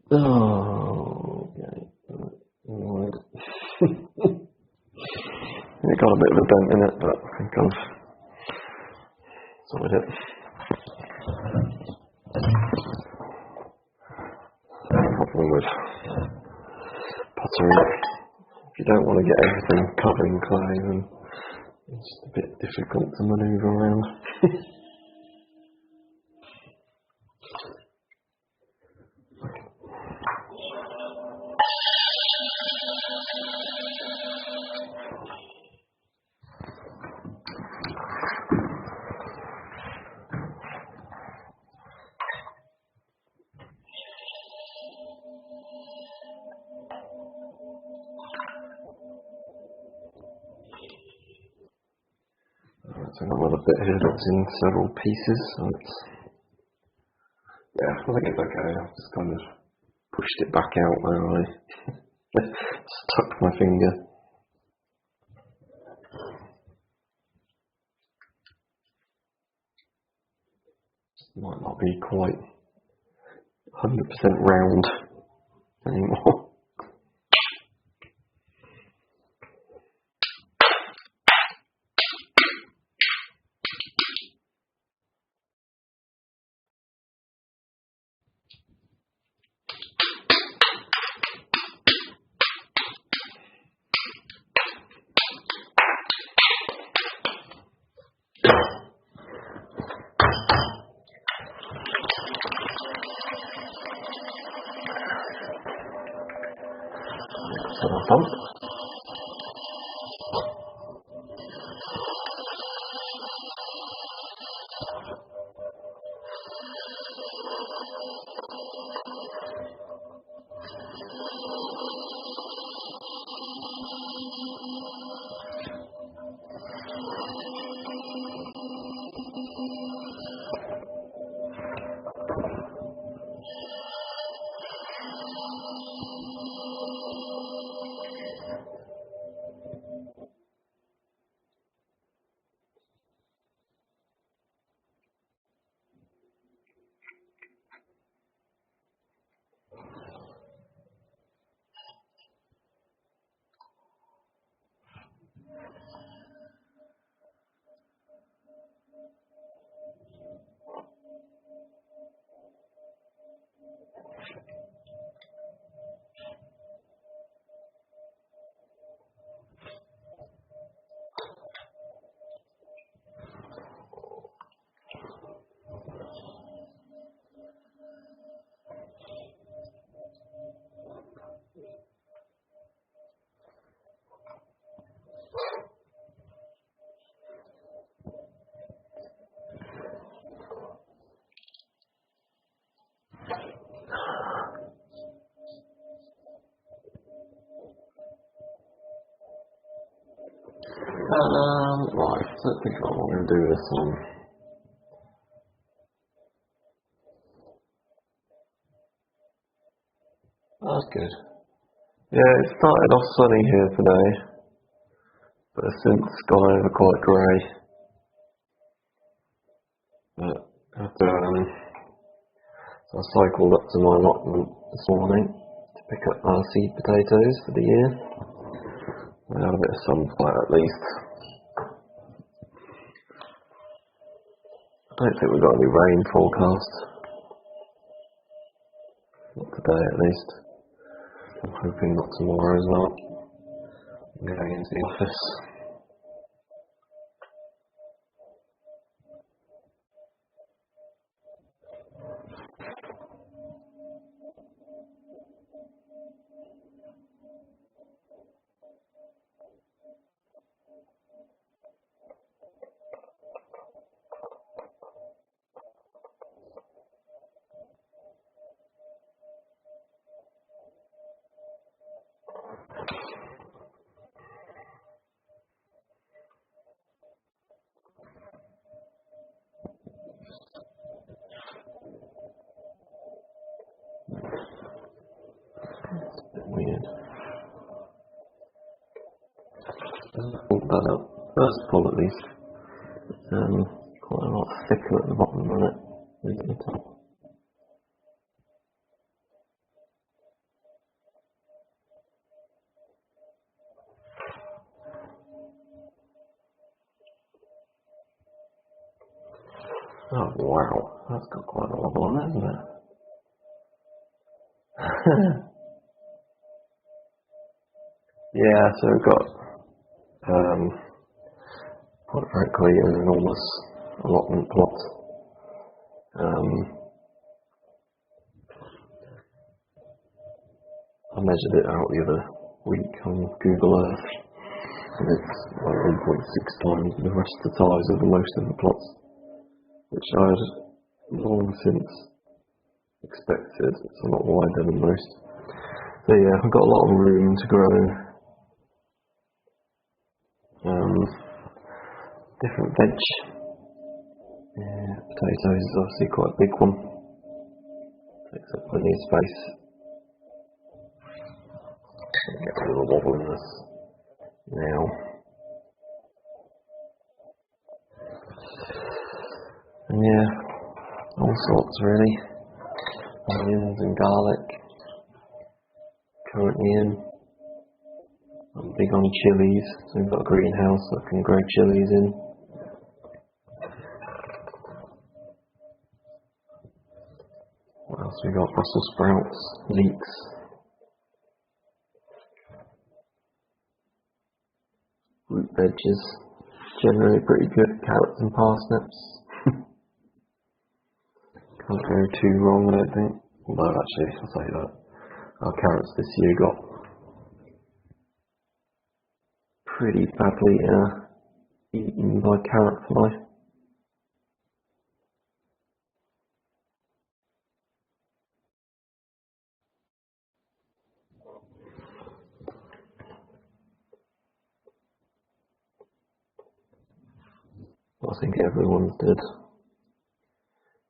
Oh, okay. Right. It got a bit of a dent in it, but I think I've sorted it. Problem with pottery, if you don't want to get everything covered in clay, then it's a bit difficult to manoeuvre around. So I've got another bit here that's in several pieces, so it's, yeah, I think it's okay. I've just kind of pushed it back out where I stuck my finger. Might not be quite 100% round anymore. So I've done. Right, I don't think I'm going to do this one. That's good. Yeah, it started off sunny here today, but has since gone over quite grey. But after, so I cycled up to my allotment this morning to pick up our seed potatoes for the year. We had a bit of sunflower at least. I don't think we've got any rain forecast. Not today at least. I'm hoping not tomorrow as well. I'm going into the office. It's a bit weird. Doesn't pull that up. First pull at least. Quite a lot thicker at the bottom than it is at the top. Oh wow, that's got quite a lot on it, hasn't it? Yeah, so we've got quite frankly an enormous allotment plot. I measured it out the other week on Google Earth, and it's like 1.6 times the rest of the size of most of the plots, which I had long since expected. It's a lot wider than most. So yeah, I've got a lot of room to grow different veg. Yeah, potatoes is obviously quite a big one. Takes up plenty of space. Get a little wobble in this now. And yeah, all sorts really. Onions and garlic. Currently in. I'm big on chilies, so we've got a greenhouse that I can grow chilies in. What else we got? Brussels sprouts, leeks. Root veggies, generally pretty good. Carrots and parsnips. Can't go too wrong, I don't think. Although actually, I'll say that our carrots this year got pretty badly eaten by carrot fly. I think everyone's did.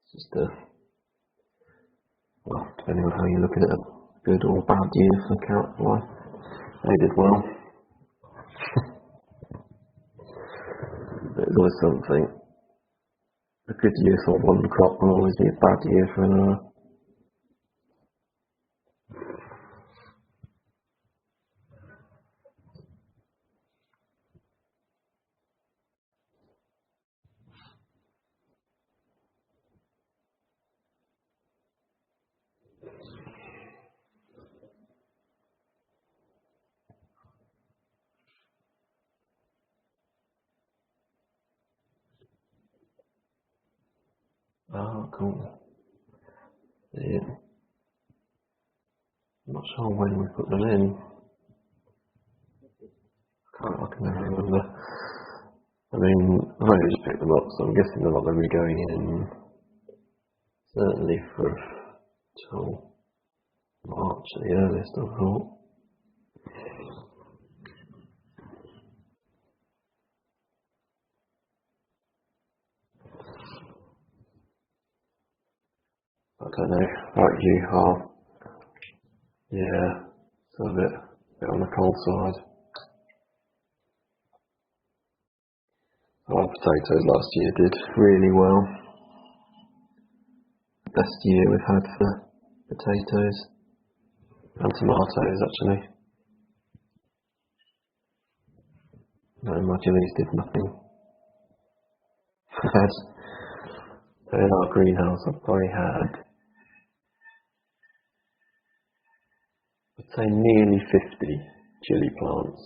It's just well, depending on how you look at it, a good or bad year for carrot fly. They did well. There's always something. A good year for one crop will always be a bad year for another. Oh, cool. Yeah. I'm not sure when we put them in. I can never remember. I mean, I've only just picked them up, so I'm guessing they're not going to be going in certainly for till March at the earliest, I thought. I don't know, like you are. Yeah, it's a bit on the cold side. Our potatoes last year did really well. Best year we've had for potatoes and tomatoes actually. No, my chilies did nothing. In our greenhouse I've probably had, I'd say nearly 50 chili plants.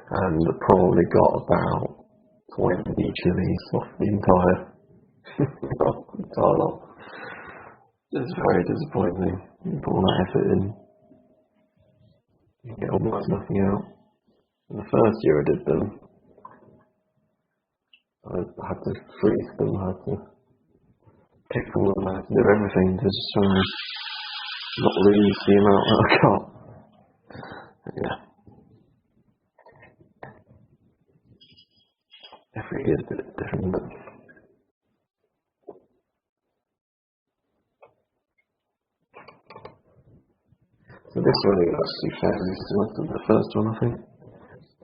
And probably got about 20 chilies off the entire lot. It's very disappointing. You put all that effort in, you get almost nothing out. And the first year I did them, I had to freeze them, I had to pickle them, I had to do everything to just try and not lose the amount that I got. But yeah. Every year is a bit different, but so this one is actually fairly similar to the first one, I think.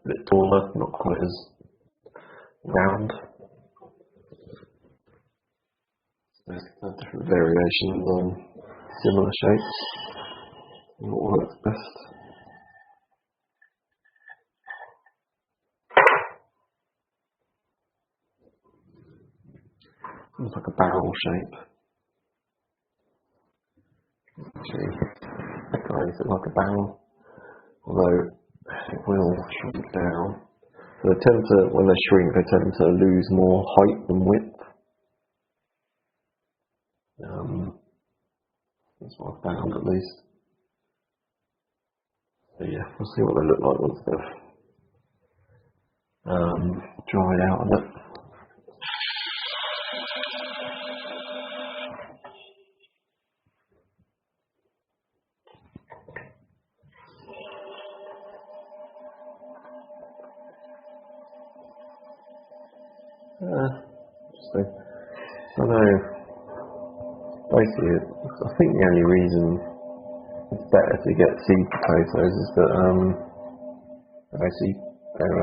A bit taller, not quite as round. There's different variations on similar shapes and what works best. It's like a barrel shape. Actually, decorates it like a barrel, although it will shrink down. So they tend to, when they shrink, they tend to lose more height than width. That's what I've found at least. So yeah, we'll see what they look like once they've dried out a bit. Interesting. I know. Basically, I think the only reason it's better to get seed potatoes is that basically they're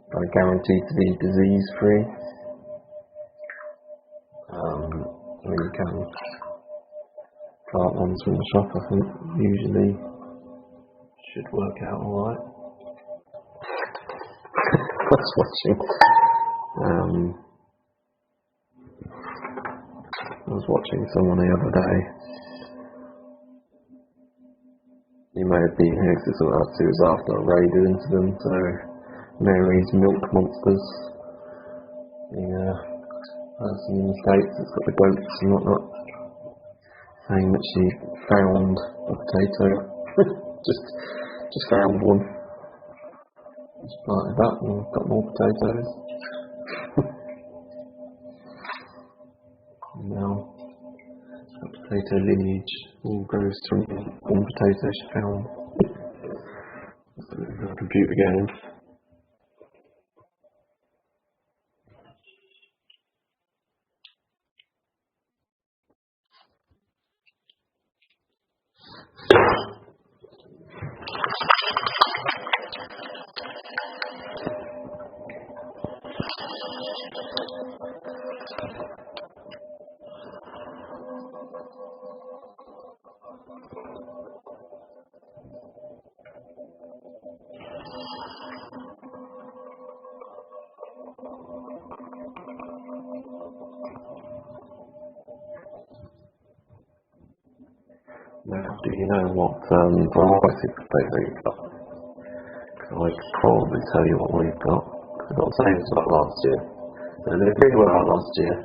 kind of guaranteed to be disease free. I mean, you can plant ones from the shop. I think usually should work out alright. I was watching someone the other day. You may have been here because it was after I raided into them. So Mary's Milk Monsters, the person in the States that's got the goats and whatnot, saying that she found a potato. just found one. Just planted that and got more potatoes. And now that potato lineage all grows from one potato she found. A computer game. Now, do you know what variety of potato you've got? Because I could probably tell you what we've got. We've got the same as like last year. So they did really well last year.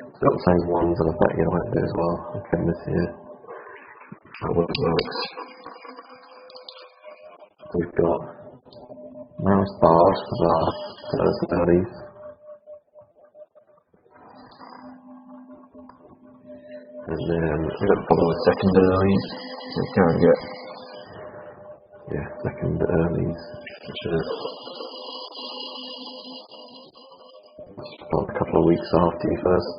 We've got the same ones, and I bet you like it as well. Okay, this year. How well it works. We've got mouse bars for our first earlies. And then we've got a couple of second earlies. We can get, second earlies, which are about a couple of weeks after you first.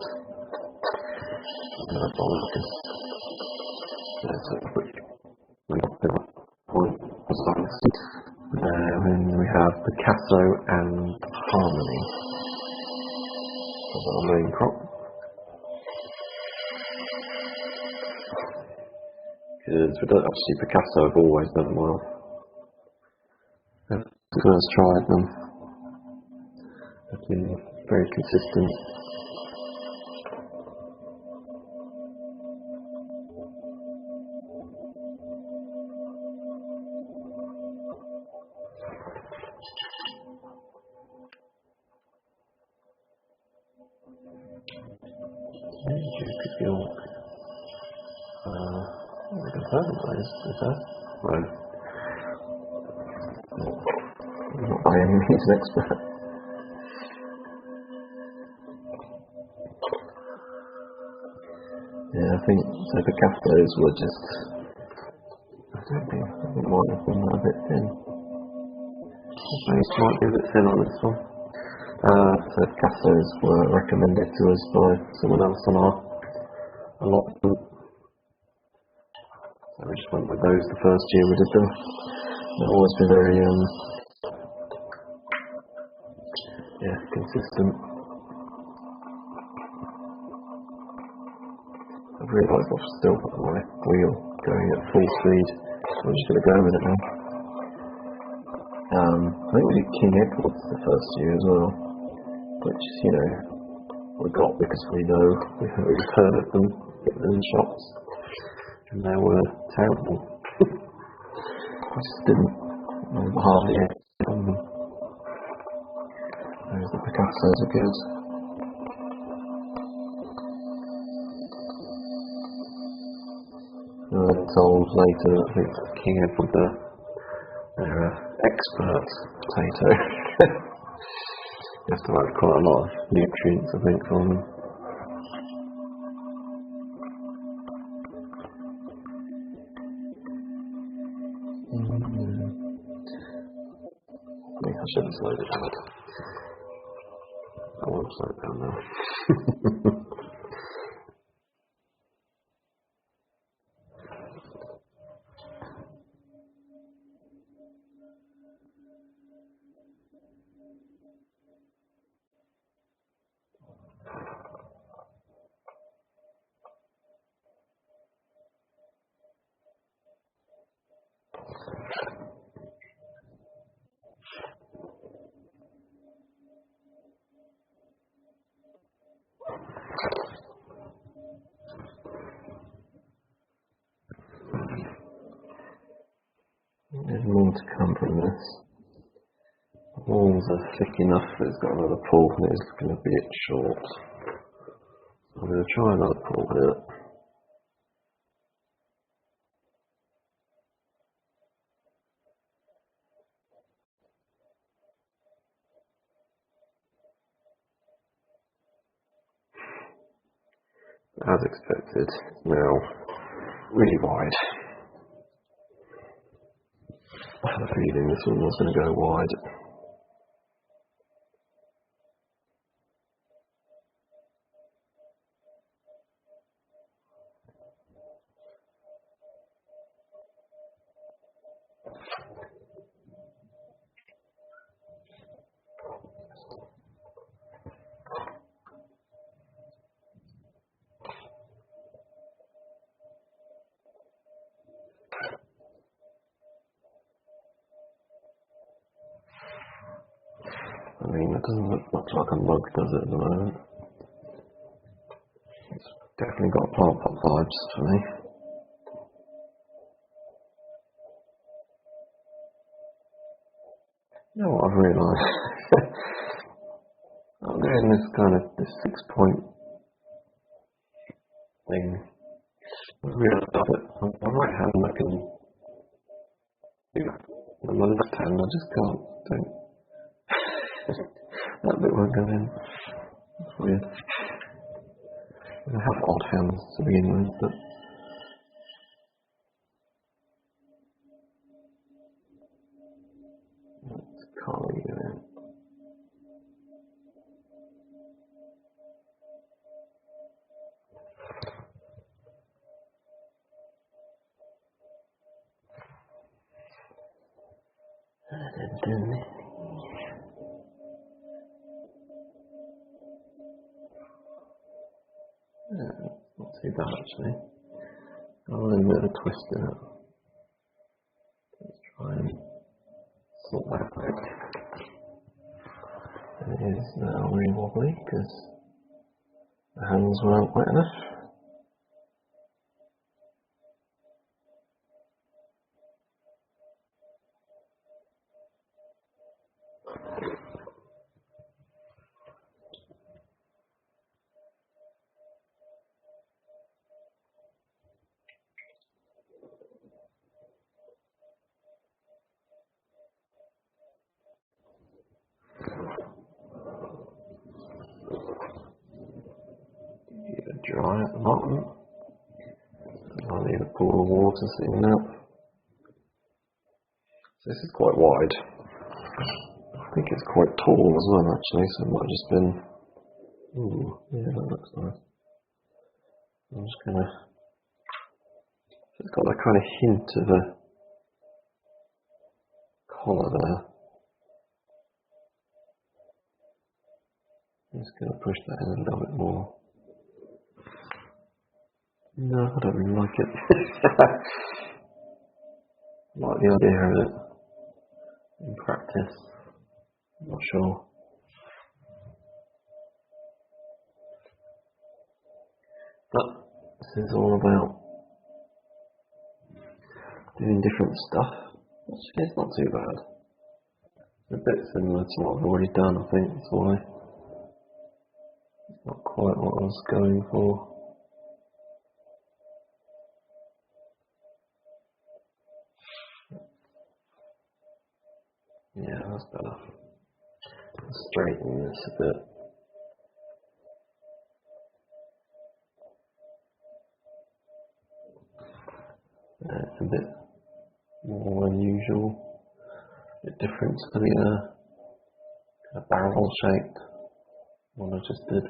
And we have Picasso and Harmony as our main crop. Because we don't actually, Picasso have always done well. I've first tried them. They've been very consistent. Right. I'm not by any means an expert. Yeah, I think so. The Picassos were just. I think it might have been a bit thin. It might be a bit thin on this one. So Picassos were recommended to us by someone else on our allotment. So we just went with those the first year we did them. They've always been very consistent. I've realised I've still got my wheel going at full speed. I'm just going to go with it now. I think we did King Edward's the first year as well, which is, we got because we've heard of them in shops, and they were terrible. I just didn't hardly eat them. Whereas the Picassos are good. I was told later that I think King Edward they're expert potato. You have to have quite a lot of nutrients, I think, from them. I think I should have slowed it down. I won't slow it down now. There's more to come from this. The walls are thick enough that it's got another pull, and it's going to be a bit short. I'm going to try another pull here. As expected, now really wide. I had a feeling this one was going to go wide. I mean, it doesn't look much like a mug, does it, at the moment? It's definitely got plant pot vibes for me. You know what I've realised? I'm doing this 6-point thing. I realised that on my right hand I can do that. On my left hand I just can't. That bit won't go in. That's weird. I have odd hands to begin with, but can't really go in. Not too bad actually. Got a little bit of a twist in it. Let's try and sort that out. It is now really wobbly because the hands weren't wet enough. Dry at the bottom. I'll need a pool of water sitting out. So this is quite wide. I think it's quite tall as well actually, so it might have just been... Ooh, yeah, that looks nice. I'm just gonna... It's got that kind of hint of a collar there. I'm just gonna push that in a little bit more. No, I don't really like it. I like the idea of it in practice. I'm not sure. But this is all about doing different stuff. Actually, it's not too bad. It's a bit similar to what I've already done, I think. That's why it's not quite what I was going for. Yeah, that's better. Straighten this a bit. It's a bit more unusual, a bit different to the kind of barrel-shaped one I just did.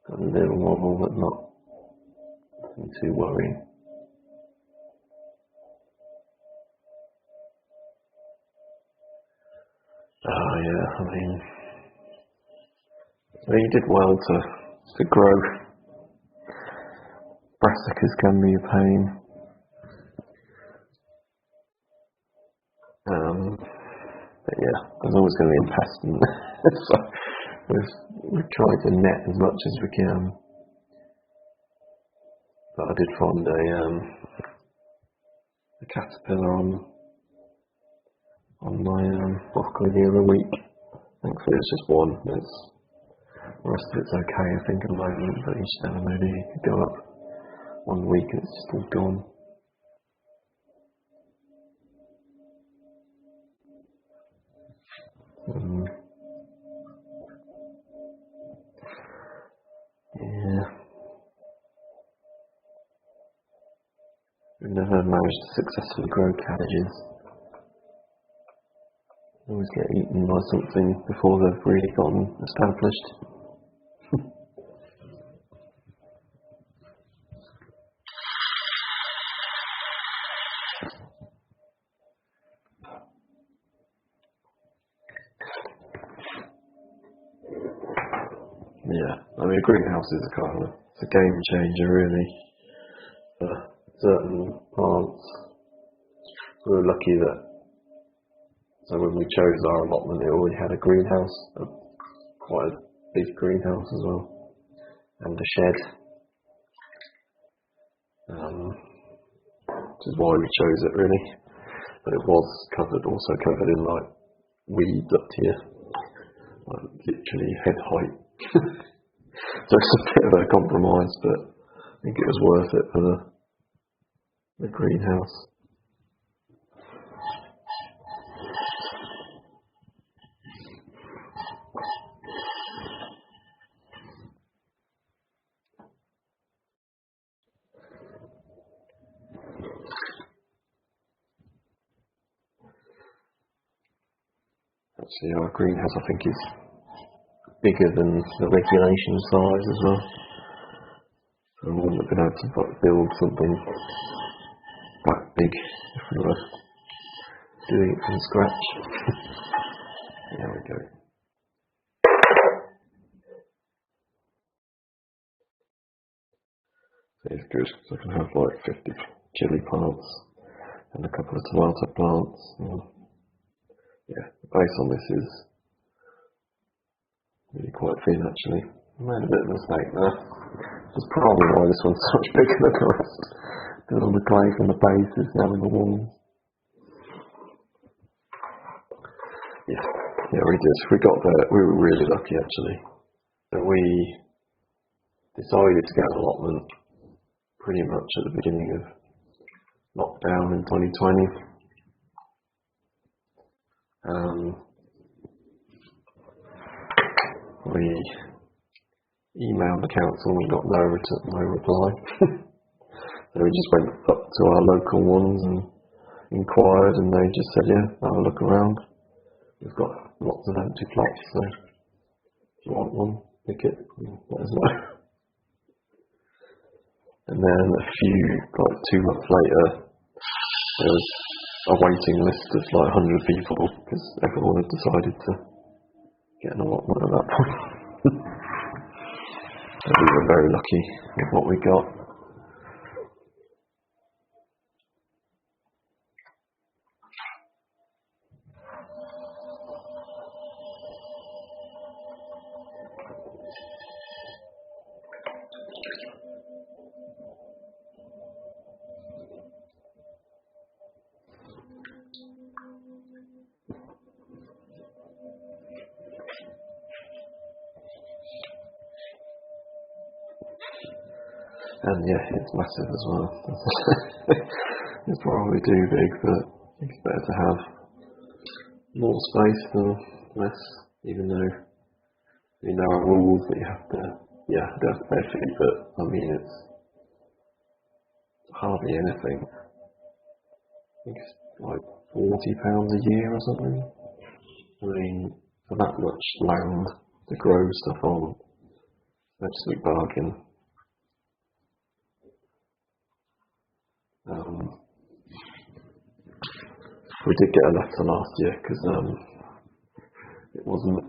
Got a little wobble, but nothing too worrying. Oh yeah, I mean, you did well to grow. Brassicas can be a pain. But yeah, there's always going to be a pest in there. So we've tried to net as much as we can. But I did find a caterpillar on my broccoli the other week. Thankfully it's just one. The rest of it's okay, I think, at the moment, but you just never know, do you? You could go up 1 week and it's just all gone. Yeah. We've never managed to successfully grow cabbages. They always get eaten by something before they've really gotten established. Yeah, I mean, a greenhouse is it's a game changer, really, for certain plants. We were lucky so when we chose our allotment, it already had a greenhouse, quite a big greenhouse as well, and a shed, which is why we chose it, really. But it was also covered in like weeds up to here, like literally head height. So it's a bit of a compromise, but I think it was worth it for the greenhouse. Actually, our greenhouse, I think, is bigger than the regulation size as well. So we wouldn't have been able to build something that big if we were doing it from scratch. There we go. So it's good, so I can have like 50 chili plants and a couple of tomato plants. Yeah, the base on this is really quite thin, actually. I made a bit of a mistake there. That's probably why this one's so much bigger than the rest. Because all the clay from the base is now in the walls. Yeah, we did. We got there. We were really lucky, actually. So we decided to get an allotment pretty much at the beginning of lockdown in 2020. We emailed the council and got no reply. So we just went up to our local ones and inquired, and they just said, yeah, have a look around. We've got lots of empty plots, so if you want one, pick it and let us know. And then like 2 months later, there was a waiting list of like 100 people because everyone had decided to get an allotment at that point. So we were very lucky with what we got. And yeah, it's massive as well. It's probably too big, but it's better to have more space than less, even though there are rules that you have to pay a fee, but I mean it's hardly anything. I think it's like £40 a year or something. I mean, for that much land to grow stuff on, absolute bargain. We did get a letter last year because it wasn't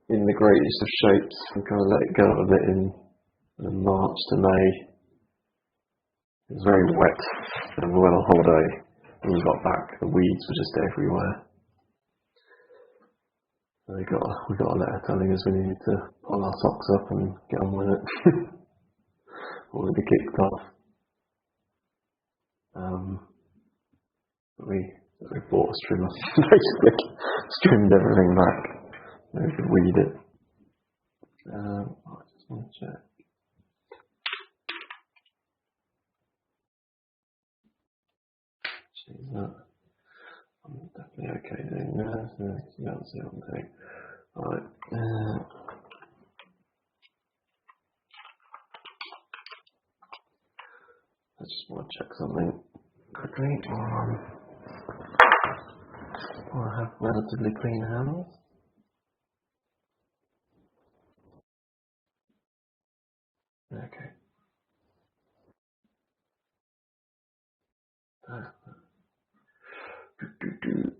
in the greatest of shapes. We kind of let it go a bit in March to May. It was very wet, and we went on holiday. When we got back, the weeds were just everywhere. So we got a letter telling us we needed to pull our socks up and get on with it. Or we'd be kicked off. We bought a strimmer, basically strimmed everything back. So we could weed it. I just want to check. Change that. I'm definitely okay doing that. So you can't see what I'm doing. Alright. I just want to check something quickly. I have relatively clean hands. Okay.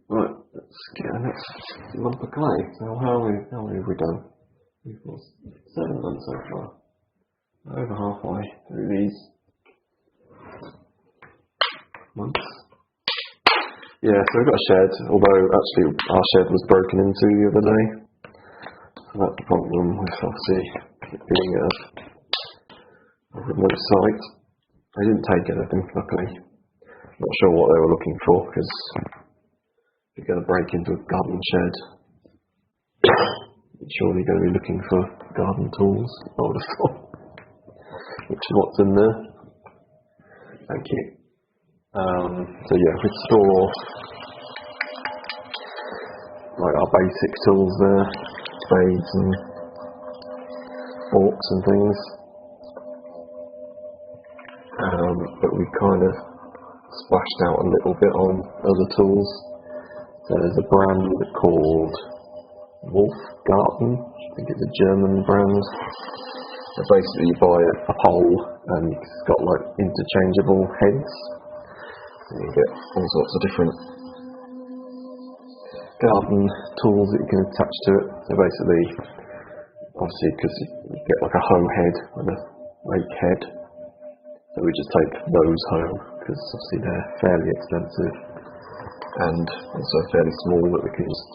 Right, let's get the next lump of clay. So how many have we done? We've got 7 done so far. Over halfway through these months. Yeah, so we've got a shed, although actually our shed was broken into the other day. So that's the problem with obviously it being a remote site. They didn't take anything, luckily. Not sure what they were looking for, because if you're going to break into a garden shed, you're surely going to be looking for garden tools, I would have thought. Which is what's in there. Thank you. So yeah, we store like our basic tools there, spades and forks and things. But we kind of splashed out a little bit on other tools. So there's a brand called Wolfgarten, I think it's a German brand. So basically you buy a pole and it's got like interchangeable heads. And you get all sorts of different garden tools that you can attach to it. So basically, obviously because you get like a hoe head and a rake head. So we just take those home because obviously they're fairly expensive and also fairly small that we can just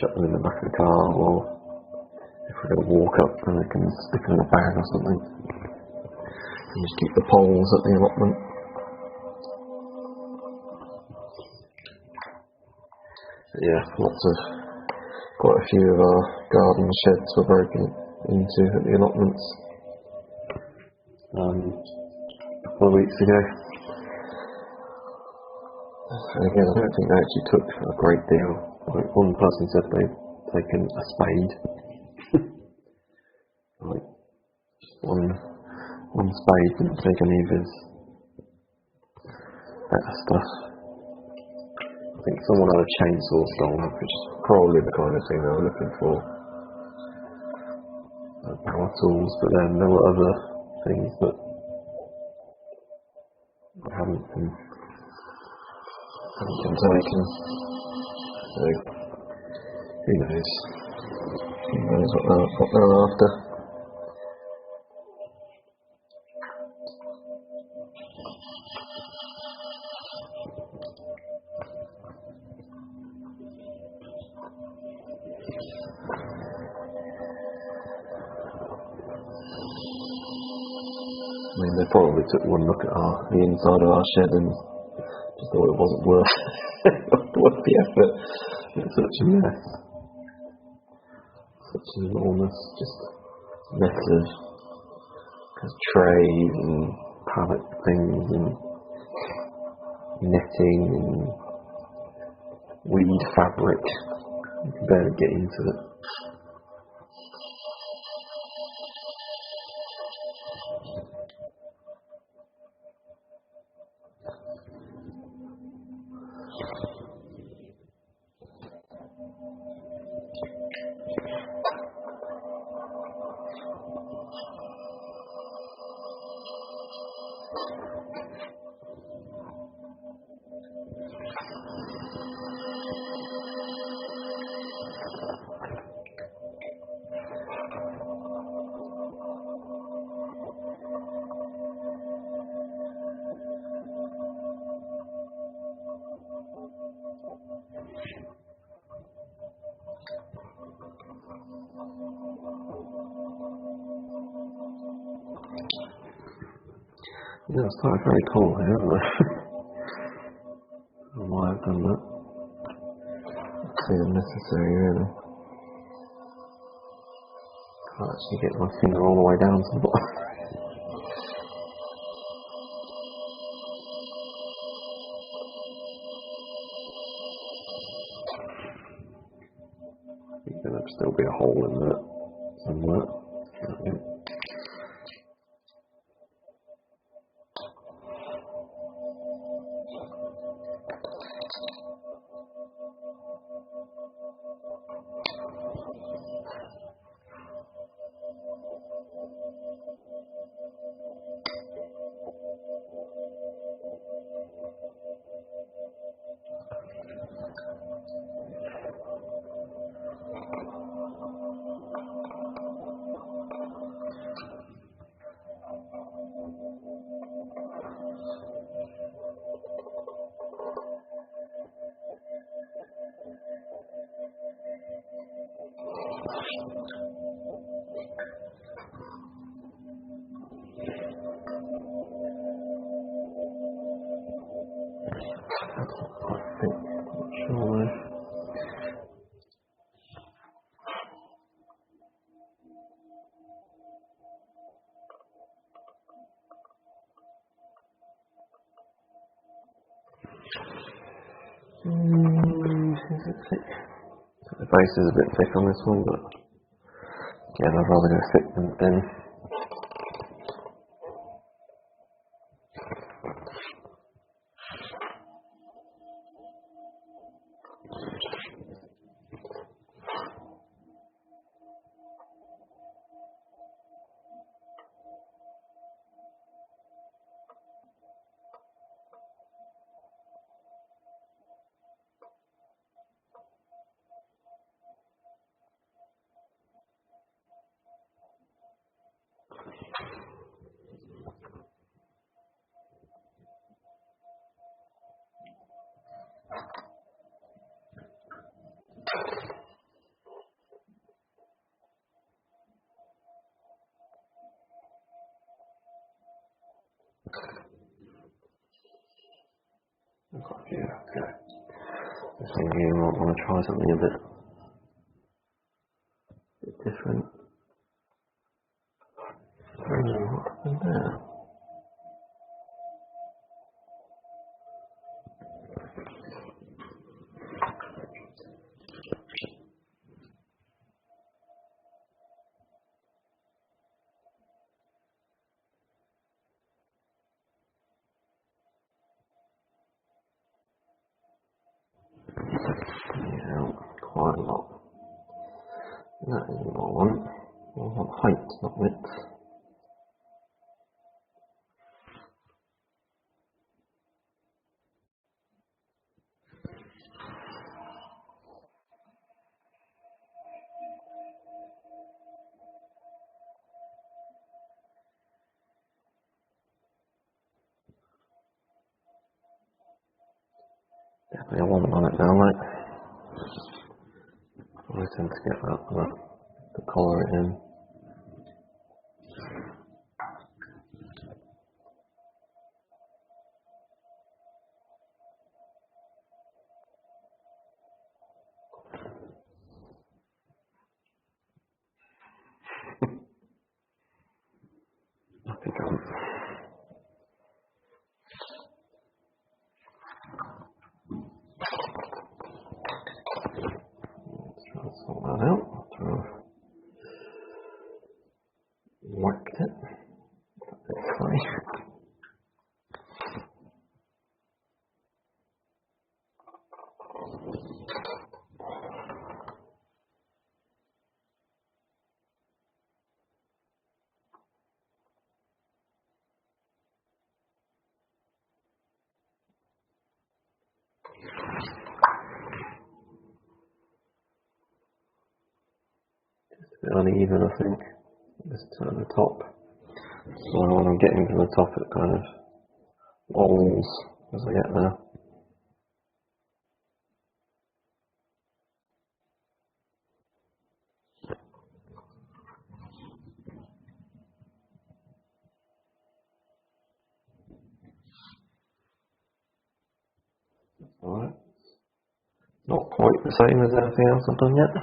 chuck them in the back of the car, or if we're going to walk up then we can stick them in a bag or something. And just keep the poles at the allotment. But yeah, quite a few of our garden sheds were broken into at the allotments. A couple of weeks ago. And again, I don't think they actually took a great deal. Like one person said they'd taken a spade. Like just one spade didn't take any of his better stuff. I think someone had a chainsaw stolen, which is probably the kind of thing they were looking for. Power tools, but then there were other things that haven't been taken. So who knows? Who knows what they're after? I mean, they probably took one look at the inside of our shed and just thought it wasn't worth the effort. It's such a mess. Such an enormous, just mess of There's trays and pallet things and netting and weed fabric. You can barely get into it. Yeah, it's not very cool here, isn't it? I don't know why I've done that. It's unnecessary, really. Can't actually get my finger all the way down to the bottom. There'll still be a hole in there somewhere. Okay. Is it thick? The base is a bit thick on this one, but again, I'd rather go thick than thin. Yeah, okay. This one here, I might want to try something a bit different. What happened there? Yeah, quite a lot. That isn't what I want. I want height, not width. Definitely a woman on it now, right? I tend to get that, to collar it in. think I'm... Try to sort that out after I've whacked it. That's funny. Just a bit uneven, I think. Just turn the top. So when I'm getting to the top, it kind of wobbles as I get there. Alright. Not quite the same as anything else I've done yet.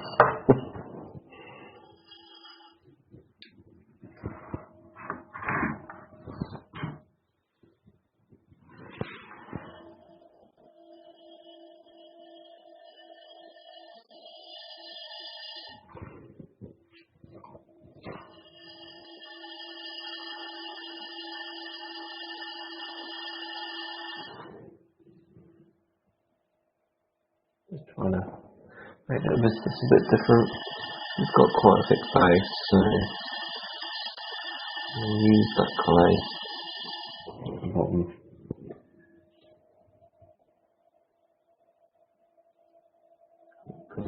Just trying to make it just a bit different. It's got quite a thick base, so I'll use that clay at the bottom.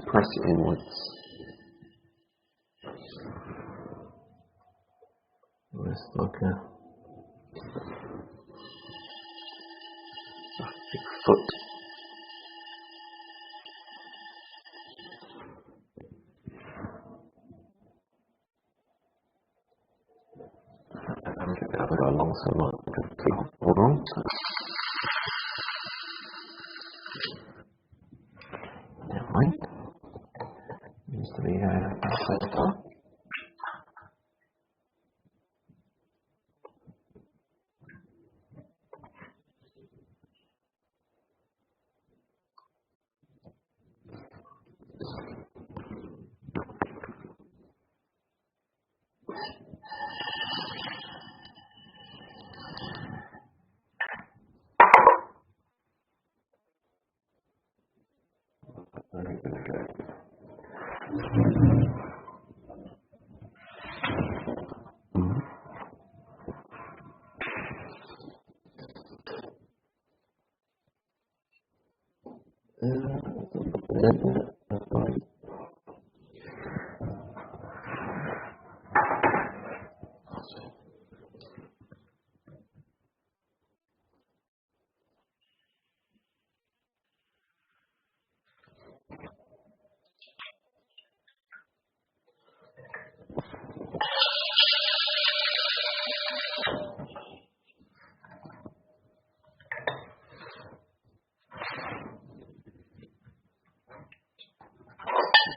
Press it inwards. It's like a big foot. I'm going to have it along so much to hold on. Never mind. Needs to be center. Very good. That's right.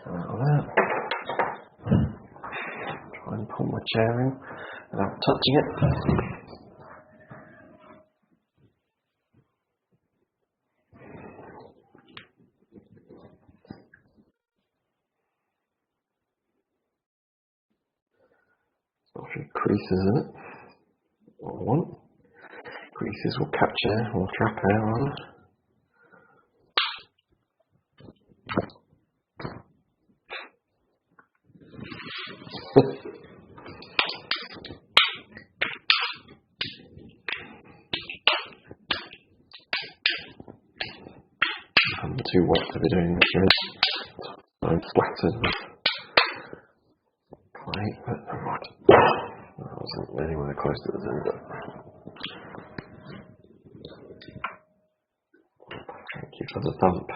Out of that. Try and pull my chair in without touching it. Got a few creases in it. What I want. Creases will catch air or trap air on it. I'm too wet to be doing this really. I'm splattered with clay, but never mind. That wasn't anywhere close to the end. Thank you for the thump.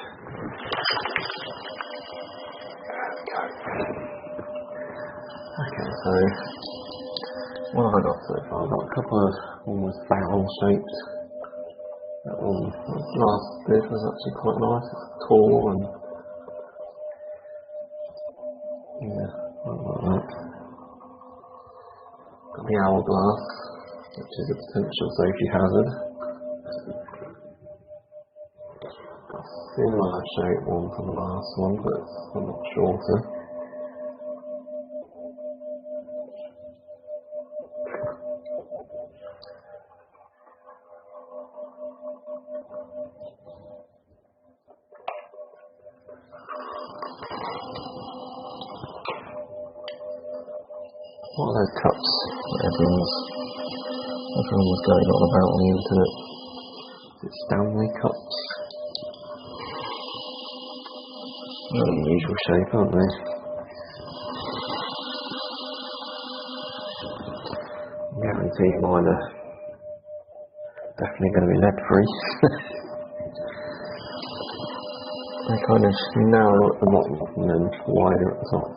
Okay, so what have I got so far? I've got a couple of almost barrel shapes. That one, that last bit was actually quite nice. It's tall and yeah, I like that. Got the hourglass. which is a potential safety hazard. Similar shape one to the last one, but it's a lot shorter. What are those cups that everyone was going on about on the internet? Is it Stanley cups? They're an unusual shape, aren't they? I guarantee mine are definitely going to be lead free. They kind of narrow at the bottom and then wider at the top.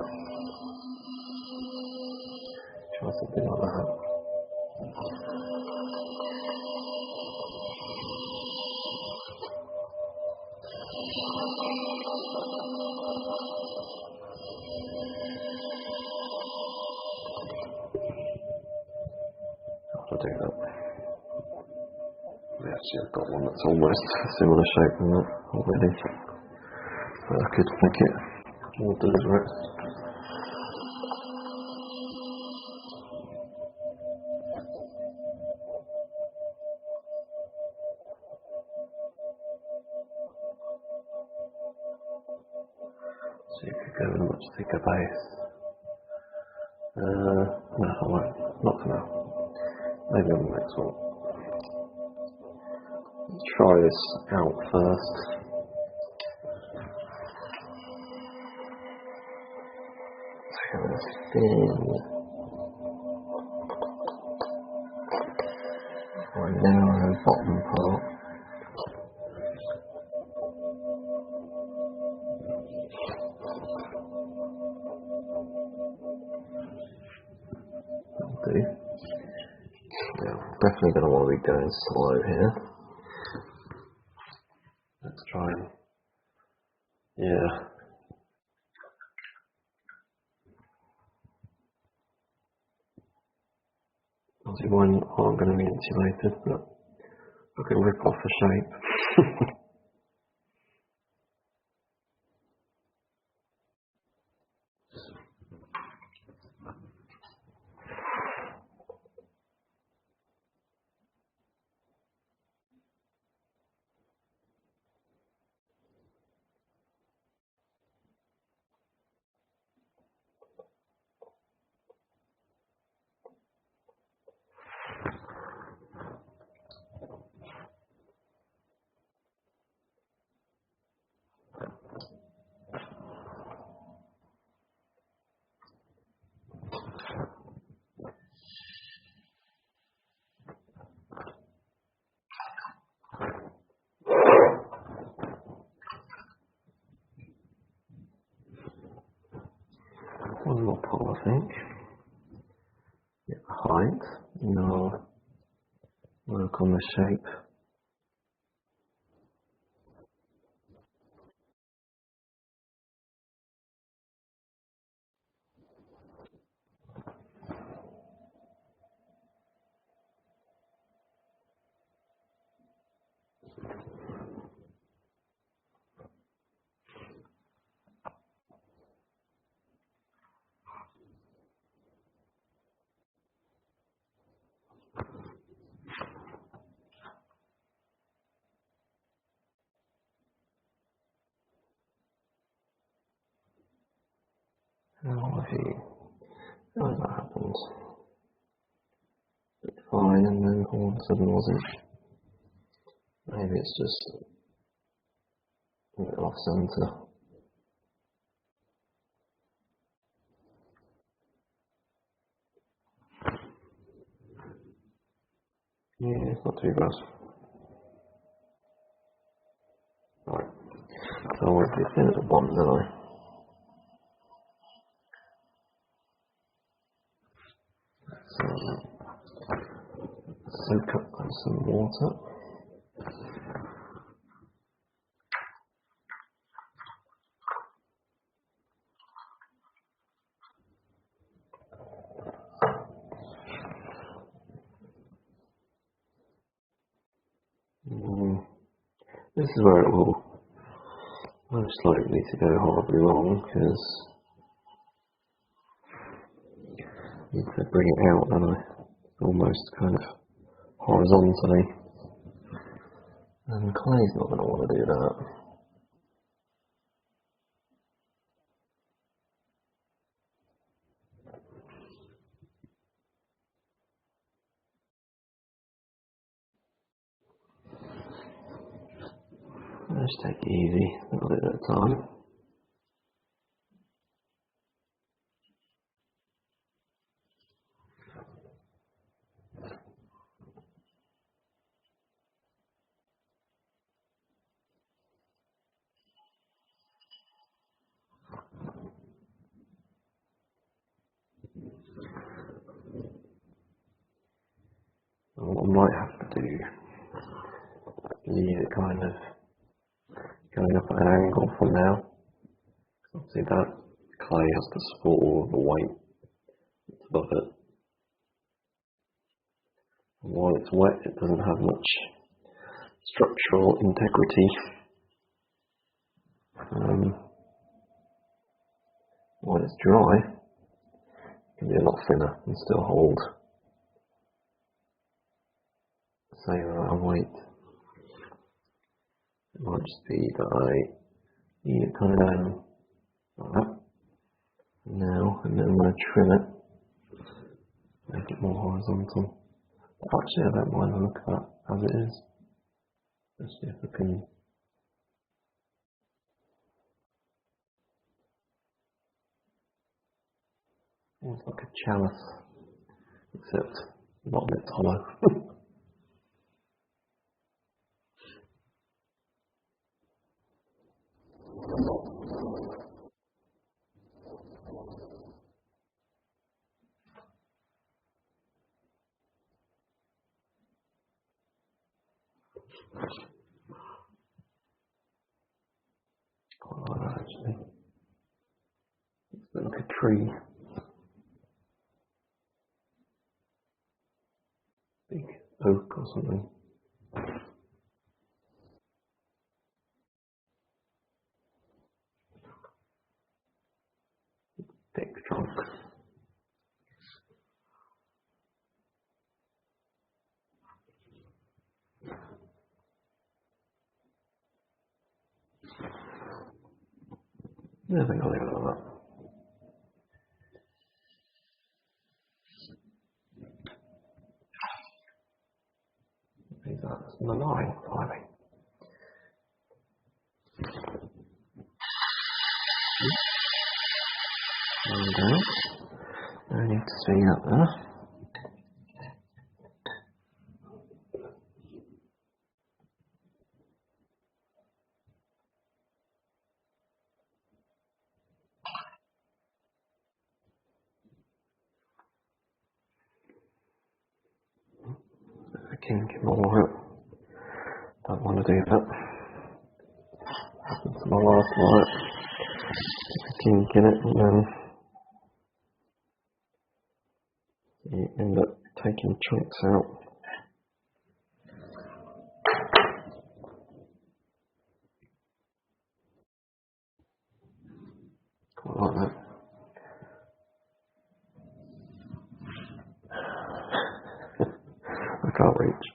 Try something like that. I'll do that. Actually, I've got one that's almost a similar shape than that already. But I could make it more deliberate. So you could go with a much thicker base. No, I won't. Not for now. Maybe on the next one. Let's try this out first. Have a thin or narrow bottom part. That'll do. Yeah, definitely going to want to be going slow here. Let's try and, yeah. Obviously mine aren't going to be insulated, but I can rip off the shape. One more pull, I think. Get the height, and I'll work on the shape. How that happened? It's fine, and then all of a sudden wasn't. Maybe it's just a bit off centre. Yeah, it's not too bad. Right, so I want to be thin at the bottom, don't I? Soak up some water. Mm, this is where it will most likely to go horribly wrong, because I need to bring it out, and I almost kind of horizontally, and clay's not going to want to do that. Just take it easy, a little bit at a time. What I might have to do, leave it kind of going up at an angle from now. Obviously that clay has to support all of the weight above it. And while it's wet, it doesn't have much structural integrity. When it's dry, it can be a lot thinner and still hold the same amount of weight. It might just be that I need it kind of down like that now, and then I'm going to trim it, make it more horizontal. But actually, I don't mind the look of that as it is. Let's see if I can. Almost like a chalice, except a lot of it's hollow. Quite like that actually. It's a bit like a tree. Big oak or something. Thick trunk. Yeah, I think I'll leave it like that. I think that's the line, finally. And down. No need to see up there. A kink in my wire. Don't want to do that. Happened to my last wire. A kink in it, and then you end up taking chunks out. Quite like that. I can't reach.